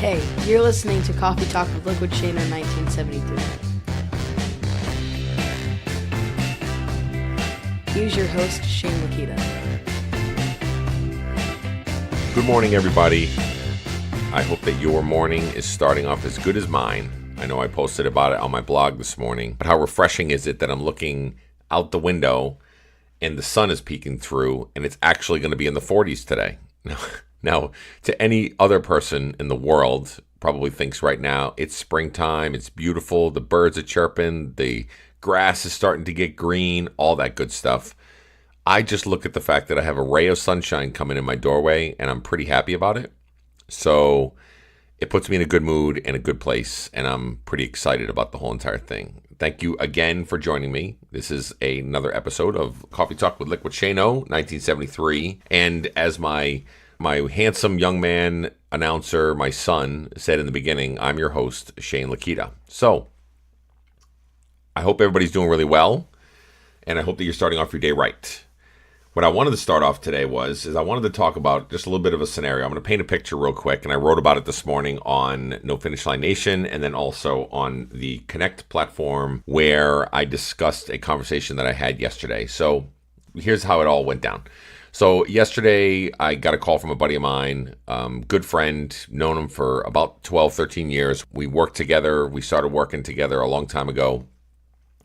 Hey, you're listening to Coffee Talk with Liquidshano 1973. Here's your host, Shane Lakita. Good morning, everybody. I hope that your morning is starting off as good as mine. I know I posted about it on my blog this morning, but how refreshing is it that I'm looking out the window and the sun is peeking through and it's actually going to be in the 40s today. Now, to any other person in the world, probably thinks right now it's springtime, it's beautiful, the birds are chirping, the grass is starting to get green, all that good stuff. I just look at the fact that I have a ray of sunshine coming in my doorway and I'm pretty happy about it. So it puts me in a good mood and a good place, and I'm pretty excited about the whole entire thing. Thank you again for joining me. This is another episode of Coffee Talk with Liquidshano 1973, and as my handsome young man announcer, my son, said in the beginning, I'm your host, Shane Lakita. So, I hope everybody's doing really well, and I hope that you're starting off your day right. What I wanted to start off today is I wanted to talk about just a little bit of a scenario. I'm going to paint a picture real quick, and I wrote about it this morning on No Finish Line Nation, and then also on the Connect platform, where I discussed a conversation that I had yesterday. So, here's how it all went down. So yesterday, I got a call from a buddy of mine, good friend, known him for about 12, 13 years. We worked together. We started working together a long time ago.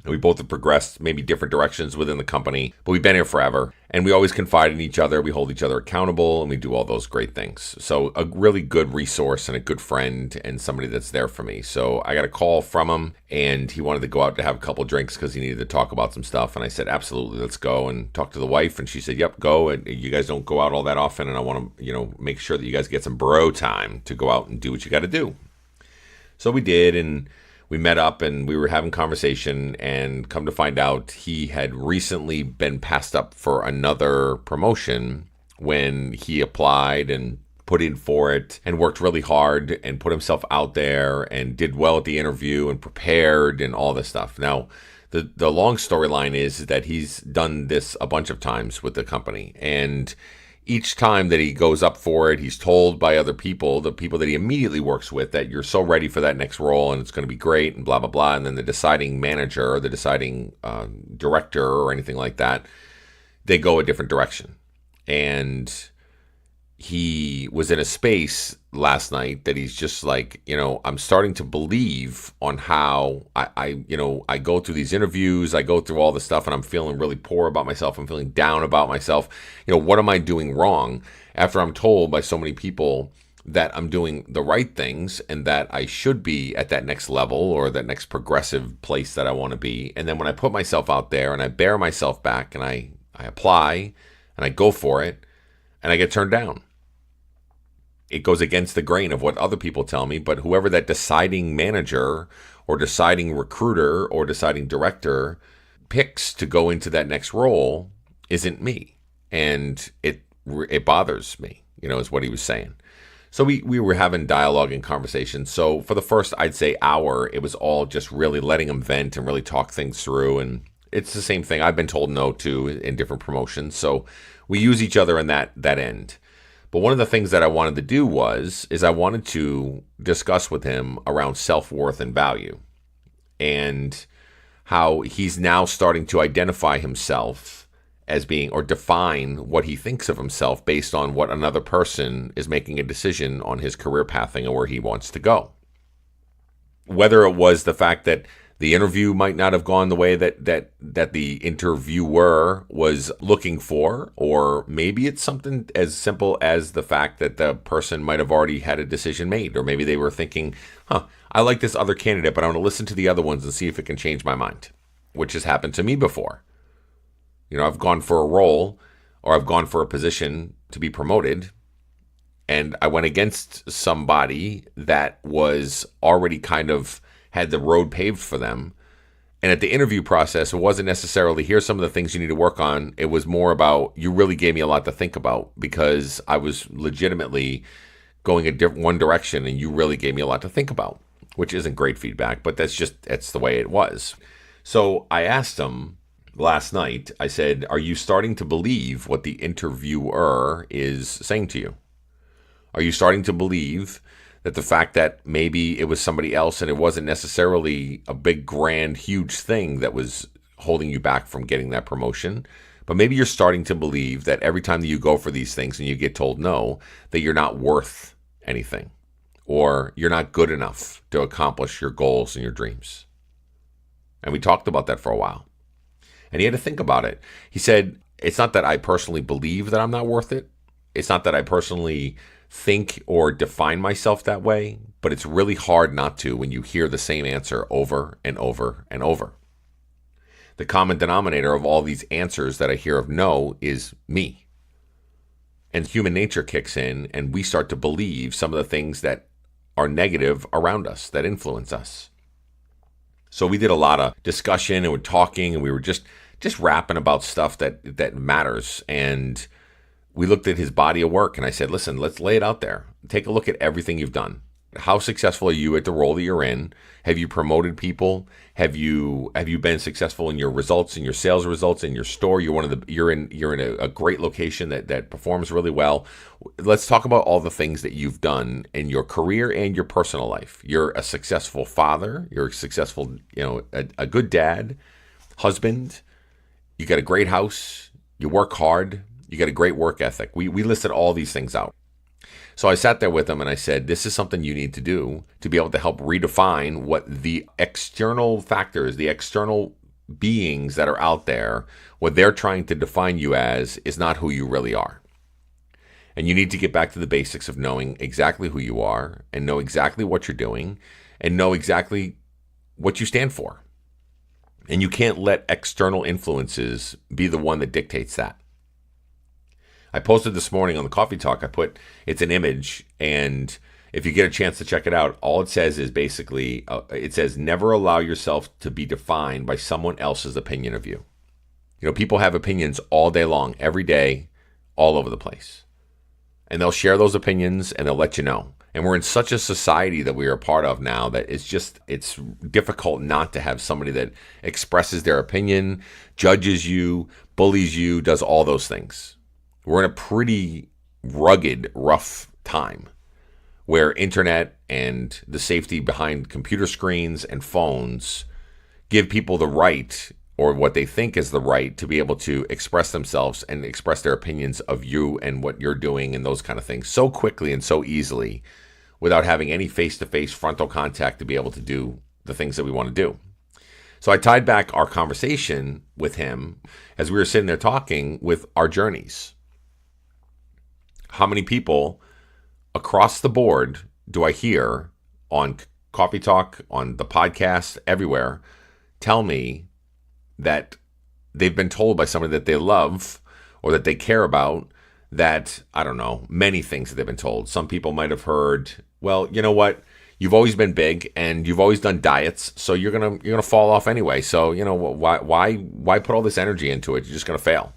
And we both have progressed maybe different directions within the company, but we've been here forever. And we always confide in each other. We hold each other accountable, and we do all those great things. So a really good resource and a good friend and somebody that's there for me. So I got a call from him, and he wanted to go out to have a couple drinks because he needed to talk about some stuff. And I said, absolutely, let's go and talk to the wife. And she said, yep, go. And you guys don't go out all that often, and I want to, make sure that you guys get some bro time to go out and do what you got to do. So we did, and we met up and we were having conversation, and come to find out he had recently been passed up for another promotion when he applied and put in for it and worked really hard and put himself out there and did well at the interview and prepared and all this stuff. Now, the long storyline is that he's done this a bunch of times with the company, and each time that he goes up for it, he's told by other people, the people that he immediately works with, that you're so ready for that next role and it's going to be great and blah, blah, blah. And then the deciding manager or the deciding director or anything like that, they go a different direction. And he was in a space last night that he's just like, I'm starting to believe on how I go through these interviews, I go through all this stuff, and I'm feeling really poor about myself. I'm feeling down about myself. What am I doing wrong after I'm told by so many people that I'm doing the right things and that I should be at that next level or that next progressive place that I want to be. And then when I put myself out there and I bear myself back and I apply and I go for it and I get turned down. It goes against the grain of what other people tell me, but whoever that deciding manager or deciding recruiter or deciding director picks to go into that next role isn't me. And it bothers me, is what he was saying. So we were having dialogue and conversation. So for the first, I'd say, hour, it was all just really letting him vent and really talk things through. And it's the same thing I've been told no to in different promotions. So we use each other in that end. But one of the things that I wanted to do is I wanted to discuss with him around self-worth and value, and how he's now starting to identify himself as being, or define what he thinks of himself based on what another person is making a decision on his career pathing and where he wants to go. Whether it was the fact that the interview might not have gone the way that the interviewer was looking for, or maybe it's something as simple as the fact that the person might have already had a decision made, or maybe they were thinking, I like this other candidate, but I want to listen to the other ones and see if it can change my mind, which has happened to me before. I've gone for a role or I've gone for a position to be promoted, and I went against somebody that was already kind of had the road paved for them. And at the interview process, it wasn't necessarily, here's some of the things you need to work on. It was more about, you really gave me a lot to think about, because I was legitimately going one direction and you really gave me a lot to think about, which isn't great feedback, but that's the way it was. So I asked him last night, I said, are you starting to believe what the interviewer is saying to you? Are you starting to believe That the fact that maybe it was somebody else and it wasn't necessarily a big, grand, huge thing that was holding you back from getting that promotion. But maybe you're starting to believe that every time that you go for these things and you get told no, that you're not worth anything or you're not good enough to accomplish your goals and your dreams. And we talked about that for a while. And he had to think about it. He said, it's not that I personally believe that I'm not worth it. It's not that I personally think or define myself that way, but it's really hard not to when you hear the same answer over and over and over. The common denominator of all these answers that I hear of no is me. And human nature kicks in and we start to believe some of the things that are negative around us, that influence us. So we did a lot of discussion and we're talking and we were just rapping about stuff that matters. And we looked at his body of work and I said, listen, let's lay it out there. Take a look at everything you've done. How successful are you at the role that you're in? Have you promoted people? Have you been successful in your results, in your sales results, in your store? You're in a great location that performs really well. Let's talk about all the things that you've done in your career and your personal life. You're a successful father. You're a successful, a good dad, husband. You got a great house. You work hard. You got a great work ethic. We listed all these things out. So I sat there with him and I said, this is something you need to do to be able to help redefine what the external factors, the external beings that are out there, what they're trying to define you as is not who you really are. And you need to get back to the basics of knowing exactly who you are and know exactly what you're doing and know exactly what you stand for. And you can't let external influences be the one that dictates that. I posted this morning on the Coffee Talk, it's an image, and if you get a chance to check it out, all it says is basically, it says, never allow yourself to be defined by someone else's opinion of you. People have opinions all day long, every day, all over the place. And they'll share those opinions and they'll let you know. And we're in such a society that we are a part of now that it's difficult not to have somebody that expresses their opinion, judges you, bullies you, does all those things. We're in a pretty rugged, rough time where internet and the safety behind computer screens and phones give people the right, or what they think is the right, to be able to express themselves and express their opinions of you and what you're doing and those kind of things so quickly and so easily without having any face-to-face frontal contact to be able to do the things that we want to do. So I tied back our conversation with him as we were sitting there talking with our journeys. How many people across the board do I hear on Coffee Talk, on the podcast, everywhere, tell me that they've been told by somebody that they love or that they care about that, I don't know, many things that they've been told. Some people might have heard, well, you know what? You've always been big and you've always done diets, so you're gonna fall off anyway. So, why put all this energy into it? You're just gonna fail.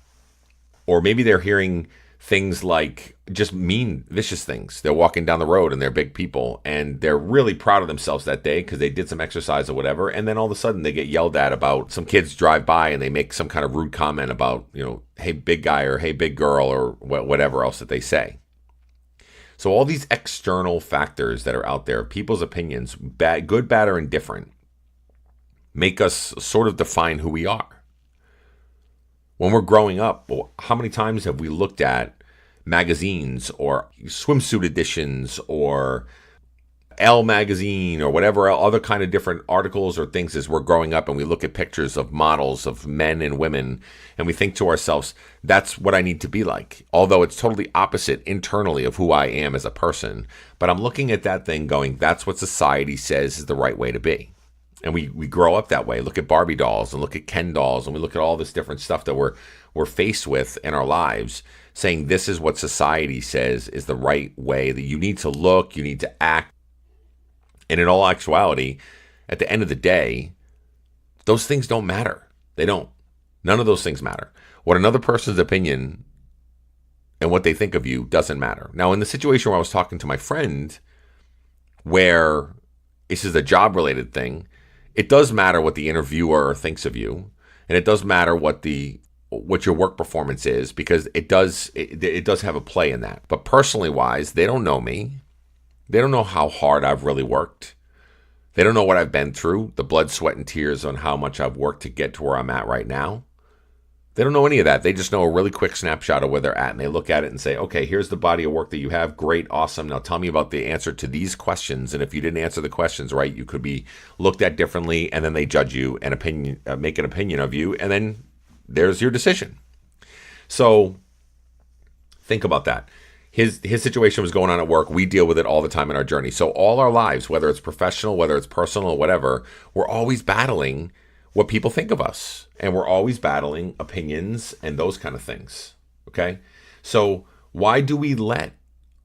Or maybe they're hearing things like just mean, vicious things. They're walking down the road and they're big people and they're really proud of themselves that day because they did some exercise or whatever. And then all of a sudden they get yelled at about, some kids drive by and they make some kind of rude comment about, hey, big guy, or hey, big girl, or whatever else that they say. So all these external factors that are out there, people's opinions, bad, good, bad, or indifferent, make us sort of define who we are. When we're growing up, how many times have we looked at magazines or swimsuit editions or Elle magazine or whatever other kind of different articles or things as we're growing up, and we look at pictures of models of men and women and we think to ourselves, that's what I need to be like. Although it's totally opposite internally of who I am as a person. But I'm looking at that thing going, that's what society says is the right way to be. And we grow up that way. Look at Barbie dolls and look at Ken dolls and we look at all this different stuff that we're faced with in our lives, saying this is what society says is the right way, that you need to look, you need to act. And in all actuality, at the end of the day, those things don't matter. They don't. None of those things matter. What another person's opinion and what they think of you doesn't matter. Now, in the situation where I was talking to my friend, where this is a job-related thing, it does matter what the interviewer thinks of you, and it does matter what your work performance is, because it does have a play in that. But personally wise, they don't know me. They don't know how hard I've really worked. They don't know what I've been through, the blood, sweat, and tears on how much I've worked to get to where I'm at right now. They don't know any of that. They just know a really quick snapshot of where they're at, and they look at it and say, okay, here's the body of work that you have. Great, awesome. Now tell me about the answer to these questions. And if you didn't answer the questions right, you could be looked at differently, and then they judge you and make an opinion of you, and then there's your decision. So think about that. His situation was going on at work. We deal with it all the time in our journey. So all our lives, whether it's professional, whether it's personal, whatever, we're always battling what people think of us. And we're always battling opinions and those kind of things. Okay? So why do we let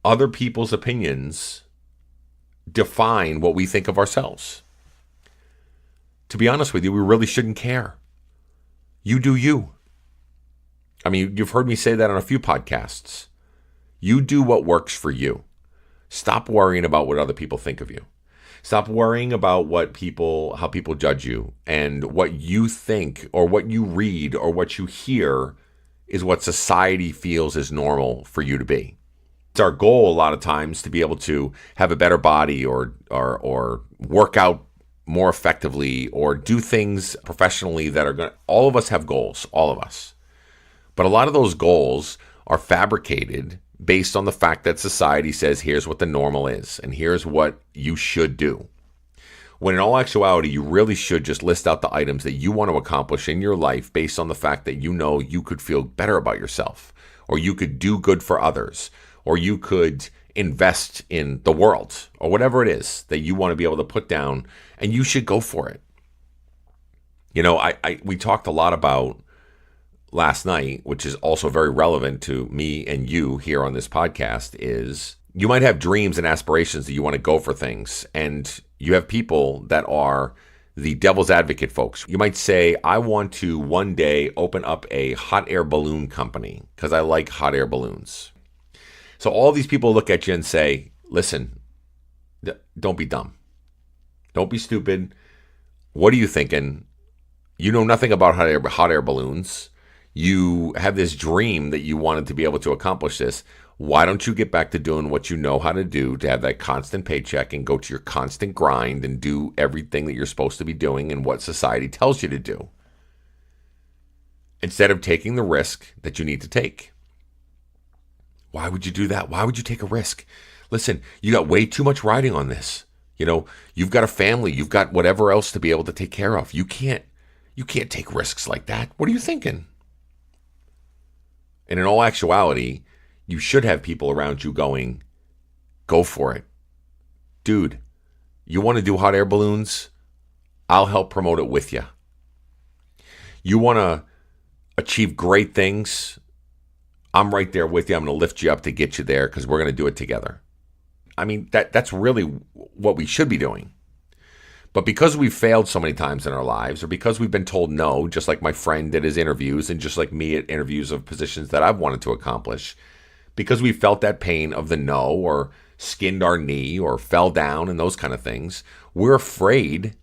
other people's opinions define what we think of ourselves? To be honest with you, we really shouldn't care. You do you. I mean, you've heard me say that on a few podcasts. You do what works for you. Stop worrying about what other people think of you. Stop worrying about how people judge you, and what you think or what you read or what you hear is what society feels is normal for you to be. It's our goal a lot of times to be able to have a better body or work out more effectively or do things professionally that are going to, all of us have goals, all of us. But a lot of those goals are fabricated based on the fact that society says, here's what the normal is, and here's what you should do. When in all actuality, you really should just list out the items that you want to accomplish in your life based on the fact that you know you could feel better about yourself, or you could do good for others, or you could invest in the world, or whatever it is that you want to be able to put down, and you should go for it. You know, we talked a lot about last night, which is also very relevant to me and you here on this podcast, is you might have dreams and aspirations that you want to go for things. And you have people that are the devil's advocate folks. You might say, I want to one day open up a hot air balloon company because I like hot air balloons. So all these people look at you and say, listen, don't be dumb. Don't be stupid. What are you thinking? You know nothing about hot air balloons. You have this dream that you wanted to be able to accomplish this. Why don't you get back to doing what you know how to do to have that constant paycheck and go to your constant grind and do everything that you're supposed to be doing and what society tells you to do, instead of taking the risk that you need to take? Why would you do that? Why would you take a risk? Listen, you got way too much riding on this. You know, you've got a family, you've got whatever else to be able to take care of. You can't take risks like that. What are you thinking? And in all actuality, you should have people around you going, go for it. Dude, you want to do hot air balloons? I'll help promote it with you. You want to achieve great things? I'm right there with you. I'm going to lift you up to get you there because we're going to do it together. I mean, that's really what we should be doing. But because we've failed so many times in our lives, or because we've been told no, just like my friend at his interviews and just like me at interviews of positions that I've wanted to accomplish, because we felt that pain of the no, or skinned our knee, or fell down and those kind of things, we're afraid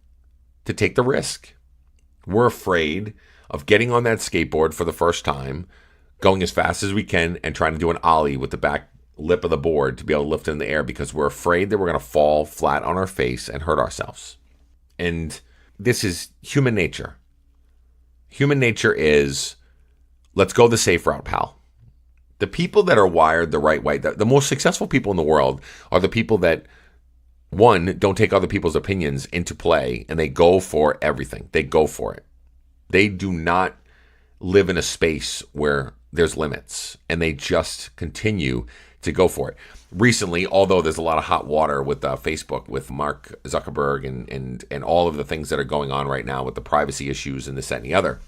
to take the risk. We're afraid of getting on that skateboard for the first time, going as fast as we can, and trying to do an ollie with the back lip of the board to be able to lift it in the air because we're afraid that we're going to fall flat on our face and hurt ourselves. And this is human nature. Human nature is, let's go the safe route, pal. The people that are wired the right way, the most successful people in the world are the people that, one, don't take other people's opinions into play, and they go for everything. They go for it. They do not live in a space where there's limits, and they just continue to go for it. Recently, although there's a lot of hot water with Facebook, with Mark Zuckerberg and all of the things that are going on right now with the privacy issues and this, that, and the other,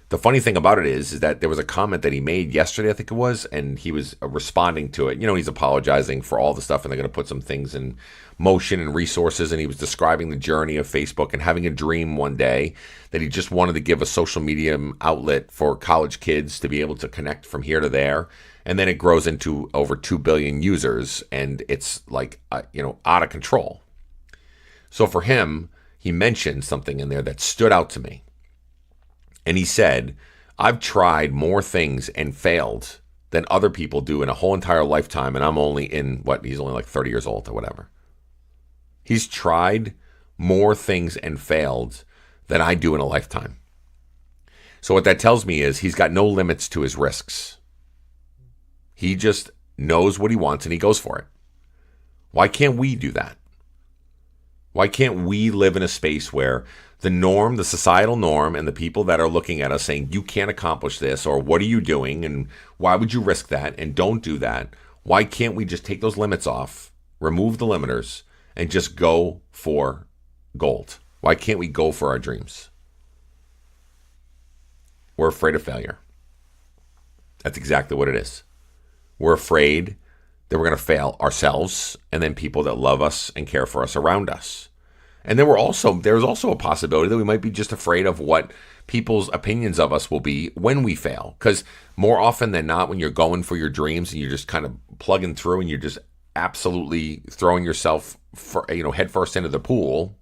the funny thing about it is that there was a comment that he made yesterday, I think it was, and he was responding to it. You know, he's apologizing for all the stuff, and they're going to put some things in motion and resources, and he was describing the journey of Facebook and having a dream one day that he just wanted to give a social media outlet for college kids to be able to connect from here to there. And then it grows into over 2 billion users, and it's like, out of control. So for him, he mentioned something in there that stood out to me. And he said, I've tried more things and failed than other people do in a whole entire lifetime. And I'm only he's only like 30 years old or whatever. He's tried more things and failed than I do in a lifetime. So what that tells me is he's got no limits to his risks. He just knows what he wants and he goes for it. Why can't we do that? Why can't we live in a space where the norm, the societal norm, and the people that are looking at us saying, you can't accomplish this, or what are you doing, and why would you risk that, and don't do that? Why can't we just take those limits off, remove the limiters, and just go for gold? Why can't we go for our dreams? We're afraid of failure. That's exactly what it is. We're afraid that we're going to fail ourselves and then people that love us and care for us around us. And then there's also a possibility that we might be just afraid of what people's opinions of us will be when we fail. Because more often than not, when you're going for your dreams and you're just kind of plugging through and you're just absolutely throwing yourself head first into the pool,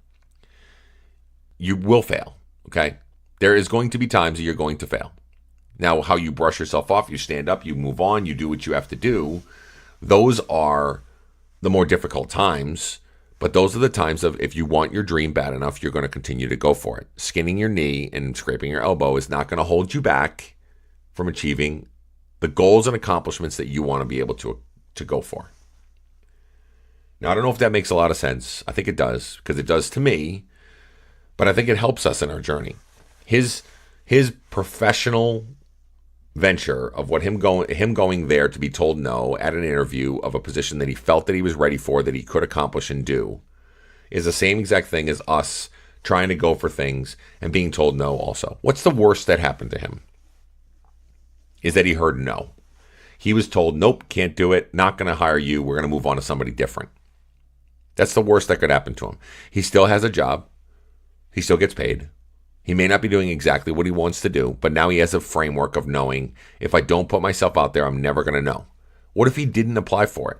you will fail, okay? There is going to be times that you're going to fail. Now, how you brush yourself off, you stand up, you move on, you do what you have to do. Those are the more difficult times, but those are the times of if you want your dream bad enough, you're going to continue to go for it. Skinning your knee and scraping your elbow is not going to hold you back from achieving the goals and accomplishments that you want to be able to go for. Now, I don't know if that makes a lot of sense. I think it does, because it does to me, but I think it helps us in our journey. His professional venture of him going there to be told no at an interview of a position that he felt that he was ready for, that he could accomplish and do, is the same exact thing as us trying to go for things and being told no also. What's the worst that happened to him? Is that he heard no. He was told, nope, can't do it, not going to hire you, we're going to move on to somebody different. That's the worst that could happen to him. He still has a job. He still gets paid. He may not be doing exactly what he wants to do, but now he has a framework of knowing if I don't put myself out there, I'm never going to know. What if he didn't apply for it?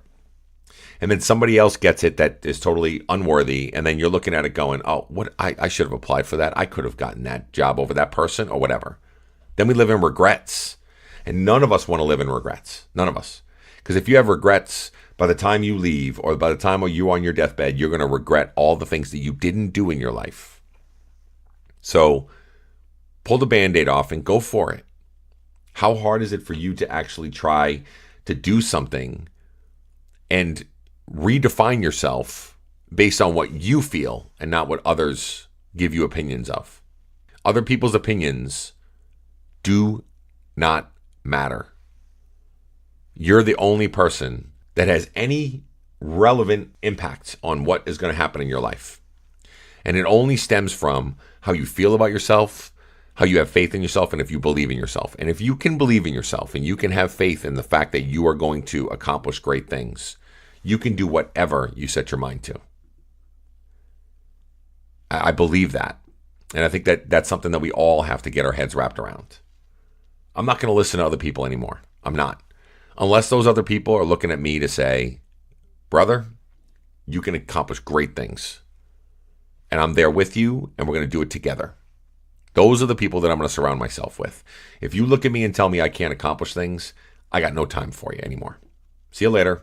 And then somebody else gets it that is totally unworthy, and then you're looking at it going, oh, what? I should have applied for that. I could have gotten that job over that person or whatever. Then we live in regrets, and none of us want to live in regrets. None of us. Because if you have regrets, by the time you leave or by the time you're on your deathbed, you're going to regret all the things that you didn't do in your life. So pull the Band-Aid off and go for it. How hard is it for you to actually try to do something and redefine yourself based on what you feel and not what others give you opinions of? Other people's opinions do not matter. You're the only person that has any relevant impact on what is going to happen in your life. And it only stems from how you feel about yourself, how you have faith in yourself, and if you believe in yourself. And if you can believe in yourself and you can have faith in the fact that you are going to accomplish great things, you can do whatever you set your mind to. I believe that. And I think that that's something that we all have to get our heads wrapped around. I'm not going to listen to other people anymore. I'm not. Unless those other people are looking at me to say, brother, you can accomplish great things. And I'm there with you, and we're going to do it together. Those are the people that I'm going to surround myself with. If you look at me and tell me I can't accomplish things, I got no time for you anymore. See you later.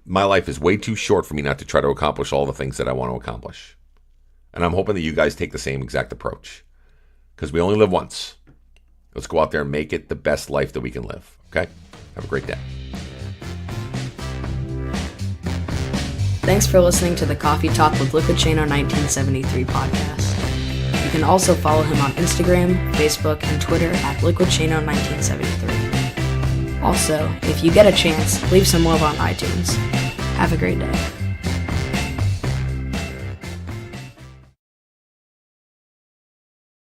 My life is way too short for me not to try to accomplish all the things that I want to accomplish. And I'm hoping that you guys take the same exact approach. Because we only live once. Let's go out there and make it the best life that we can live. Okay? Have a great day. Thanks for listening to the Coffee Talk with Liquidshano 1973 podcast. You can also follow him on Instagram, Facebook, and Twitter at Liquidshano 1973. Also, if you get a chance, leave some love on iTunes. Have a great day.